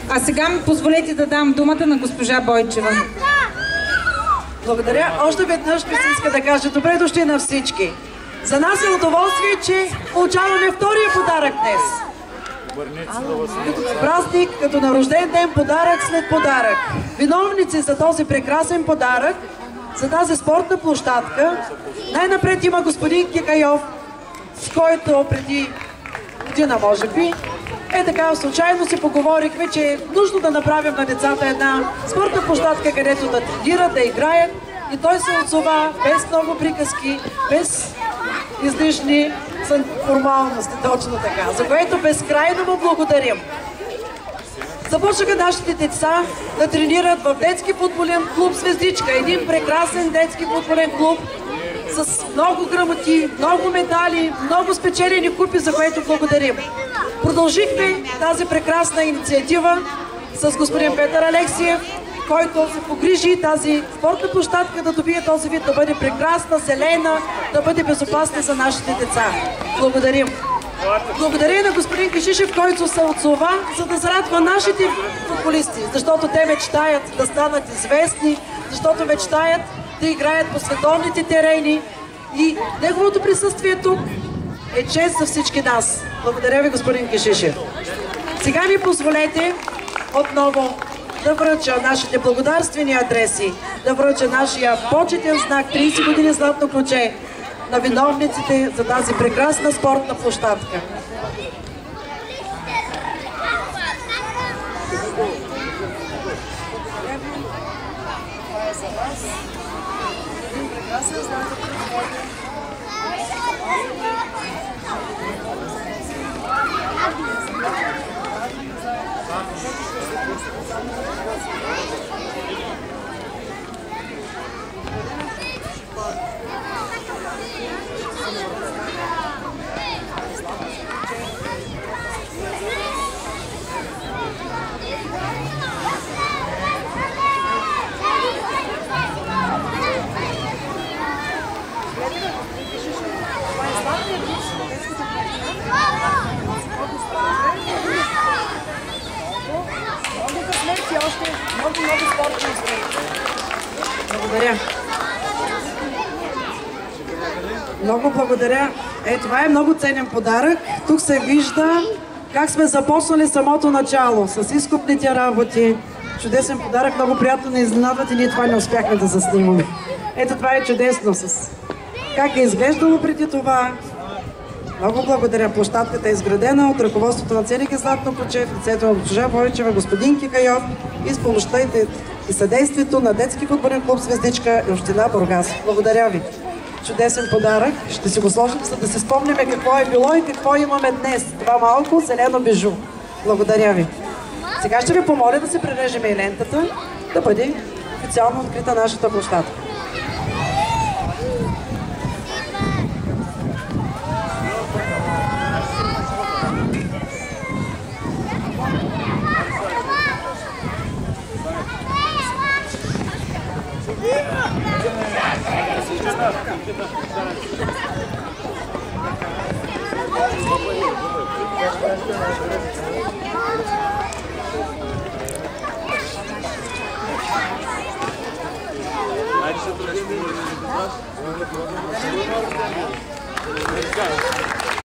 А сега ми позволете да дам думата на госпожа Бойчева. Благодаря. Още веднъж ми се иска да кажа добре дошли на всички. За нас е удоволствие, че получаваме втория подарък днес. Като празник, като на рожден ден, подарък след подарък. Виновници за този прекрасен подарък, за тази спортна площадка, най-напред има господин Кикайов, с който преди година, може би, така случайно си поговорихме, че е нужно да направим на децата една спортна площадка, където да тренират, да играят. И той се отзова без много приказки, без излишни формалности, точно така, за което безкрайно му благодарим. Започнаха нашите деца да тренират в детски футболен клуб Звездичка. Един прекрасен детски футболен клуб с много грамоти, много медали, много спечелени купи, за което благодарим. Продължихме тази прекрасна инициатива с господин Петър Алексиев, който се погрижи тази спортна площадка да добие този вид, да бъде прекрасна, зелена, да бъде безопасна за нашите деца. Благодарим. Благодаря на господин Кишишев, който се отзова, за да зарадва нашите футболисти, защото те мечтаят да станат известни, защото мечтаят да играят по световните терени и неговото присъствие тук е чест за всички нас. Благодаря ви, господин Кишишев. Сега ми позволете отново да връча нашите благодарствени адреси, да връча нашия почетен знак 30 години златно ключе на виновниците за тази прекрасна спортна площадка. Това е за вас. Един прекрасен знак. Много спортни успехи. Благодаря. Много благодаря. Това е много ценен подарък. Тук се вижда как сме започнали самото начало с изкупните работи. Чудесен подарък, много приятно ни изненадват и ние това не успяхме да заснимаме. Ето това е чудесно с как е изглеждало преди това. Много благодаря. Площадката е изградена от ръководството на ЦНК Златно ключе в лицето на госпожа Бойчева, господин Кикайов и с помощта и съдействието на детски футболен клуб Звездичка и община Бургас. Благодаря ви. Чудесен подарък. Ще си го сложим, за да се спомним какво е било и какво имаме днес. Това малко зелено бижу. Благодаря ви. Сега ще ви помоля да се прережем и лентата, да бъде официално открита нашата площадка. Let's go.